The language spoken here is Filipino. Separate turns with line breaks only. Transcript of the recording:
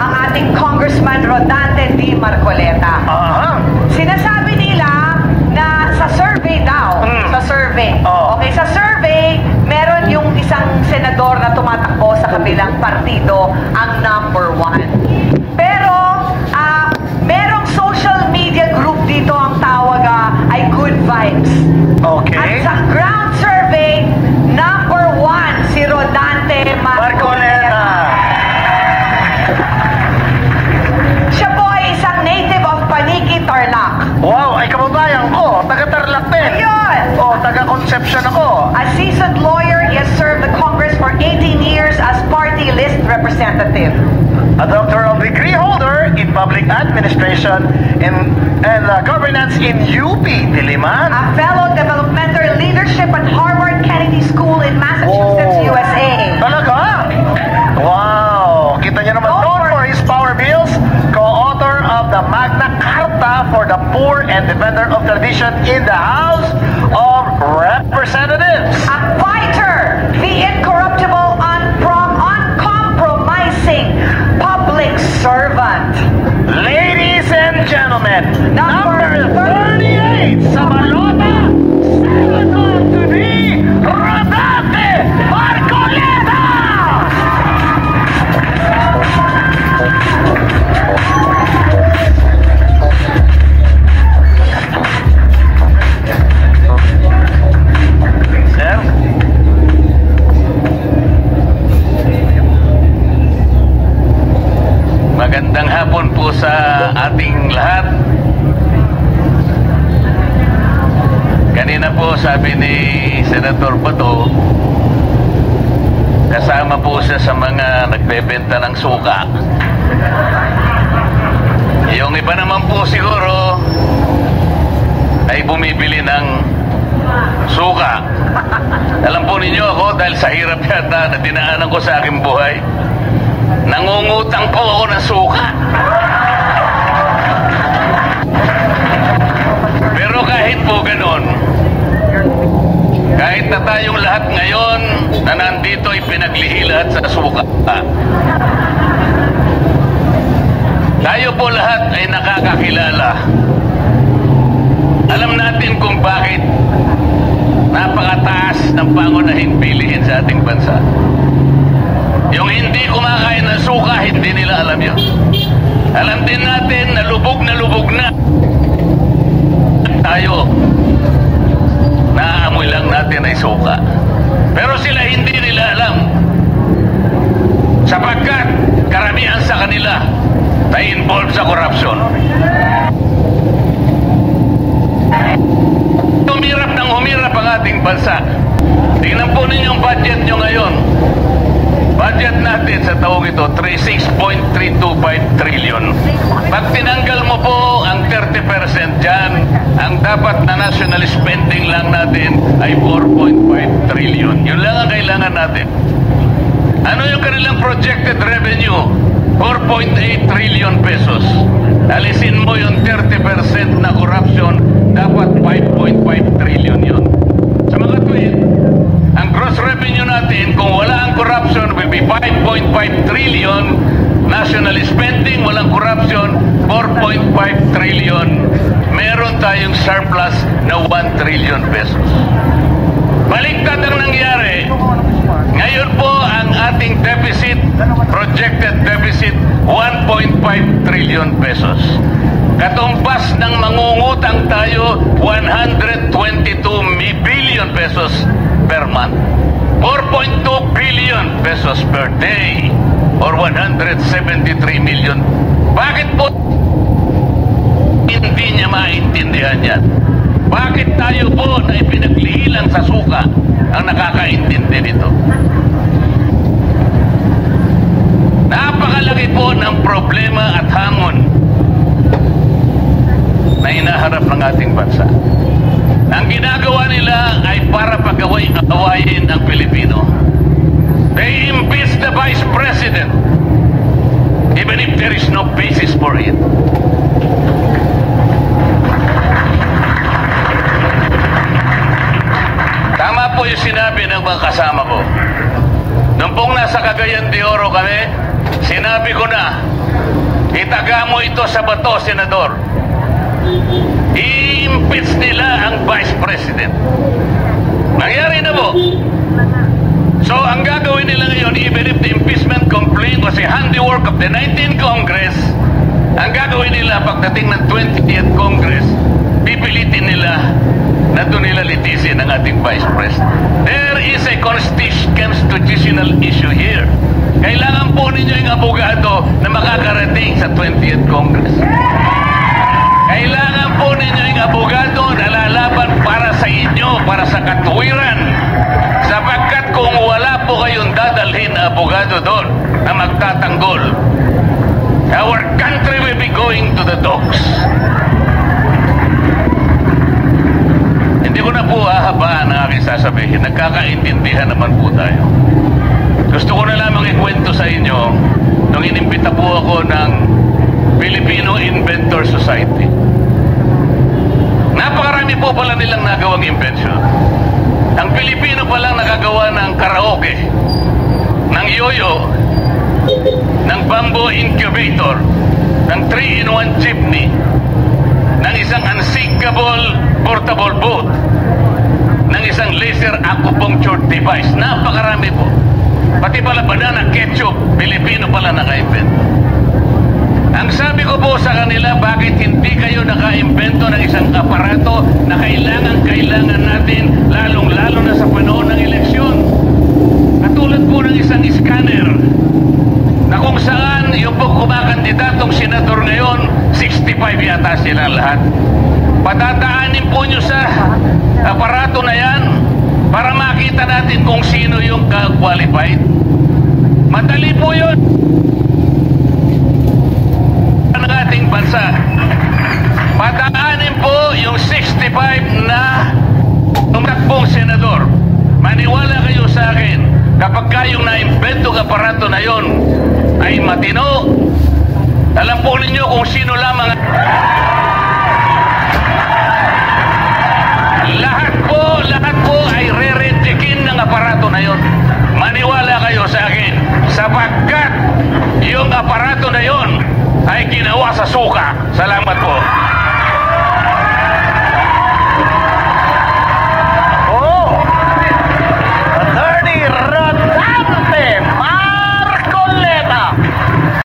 ang ating Congressman Rodante D. Marcoleta. Sinasabi nila na sa survey daw, okay, sa survey, meron yung isang senador na tumatakbo sa kabilang partido ang number 1. Pero, merong social media group dito ang tawag ay Good Vibes.
Okay.
At sa ground survey, number 1 si Rodante Marcoleta. Siya po ay isang native of Paniki, Tarlac.
Wow, ay kababayan ko, taga Tarlac din.
Ayun!
Taga Concepcion ako.
A seasoned lawyer, he has served the Congress for 18 years as party list representative.
A doctoral degree holder in public administration and governance in UP Diliman.
A fellow developmental leadership at Harvard Kennedy School in Massachusetts, USA.
Talaga? Wow! Kita niyo naman known for his power bills, co-author of the Magna Carta for the Poor and Defender of Tradition in the House of Representatives.
A fighter, the incorruptible, uncompromising public servant.
Ladies and gentlemen, number 38 sa balota, Senator to be Rodante Marcoleta! Sir?
Magandang hapon po sa ating lahat. Kanina po sabi ni Senator Bato, kasama po siya sa mga nagbebenta ng suka. Yung iba naman po siguro ay bumibili ng suka. Alam po ninyo ako, dahil sa hirap yata na dinaanan ko sa aking buhay, nangungutang po ako ng suka. Pero kahit po ganon, kahit na tayong lahat ngayon na nandito ay pinaglihi lahat sa suka, tayo po lahat ay nakakakilala. Alam natin kung bakit napakataas ng pangunahing bilihin sa ating bansa. Yung hindi kumakain ng suka, hindi nila alam yun. Alam din natin na lubog na tayo. Naaamoy lang natin ay suka. Pero sila hindi nila alam. Sapagkat karamihan sa kanila ay involved sa corruption. Humirap ang ating bansa. Tingnan po ninyo ang budget nyo ngayon. Budget natin sa taong ito, 6.325 trillion. Pag tinanggal mo po ang 30% dyan, ang dapat na national spending lang natin ay 4.5 trillion. Yun lang ang kailangan natin. Ano yung kanilang projected revenue? 4.8 trillion pesos. Alisin mo yung 30% na corruption, dapat 5.5 trillion yun. Sa mga tuwid, ang gross revenue natin, kung wala ang corruption, will be 5.5 trillion. National spending, walang corruption, 4.5 trillion. Meron tayong surplus na 1 trillion pesos. Baliktad ang nangyari. Ngayon po ang ating deficit, projected deficit, 1.5 trillion pesos. Katumbas ng mangungutang tayo, 122 billion pesos per month. 4.2 billion pesos per day or 173 million. Bakit po hindi niya maintindihan yan? Bakit tayo po na ipinaglihilang sa suka ang nakakaintindi nito? Napakalaki po ng problema at hamon na hinaharap ng ating bansa. Ang ginagawa nila ay para pag-awayin ang Pilipino. They impeach the Vice President even if there is no basis for it. Tama po yung sinabi ng mga kasama ko. Nung pong nasa Cagayan de Oro kami, sinabi ko na itaga mo ito sa bato, Senador. I-impeach nila ang Vice President. Nangyari na po. So, ang gagawin nila ngayon, even if the impeachment complaint was a handiwork of the 19th Congress, ang gagawin nila pagdating ng 20th Congress, pipilitin nila na doon nila litisin ang ating Vice President. There is a constitutional issue here. Kailangan po ninyo yung abogado na makakarating sa 20th Congress. Kailangan po ninyo yung abogado na lalaban para sa inyo, para sa katuwiran. Sapagkat kung wala po kayong dadalhin na abogado doon na magtatanggol, our country will be going to the dogs. Hindi ko na po hahabaan ang aking sasabihin. Nagkakaintindihan naman po tayo. Gusto ko na lamang ikwento sa inyo nung inimbita po ako ng Filipino Inventor Society. Napakarami po pala nilang nagawang invention. Ang Pilipino palang nakagawa ng karaoke, ng yoyo, ng bamboo incubator, ng 3-in-1 jeepney, ng isang unsinkable portable boat, ng isang laser acupuncture device. Napakarami po. Pati pala banana ketchup, Pilipino pala naka-invent. Ang sabi ko po sa kanila, bakit hindi kayo naka-invento ng isang aparato na kailangan natin, lalong-lalo na sa panahon ng eleksyon? Katulad po ng isang scanner na kung saan yung po kumakandidatong senador ngayon, 65 yata sila lahat. Patadaanin po nyo sa aparato na yan para makita natin kung sino yung qualified. Madali po yun. Ang ating bansa. Pataanin po yung 65 na tumakbong senador. Maniwala kayo sa akin, kapag kayong na-inventong aparato na yon ay matino, alam po ninyo kung sino lamang. Lahat po ay re-retikin ng aparato na yon. Maniwala kayo sa akin, sapagkat yung aparato na yon ay ginawa sa suka. Salamat po.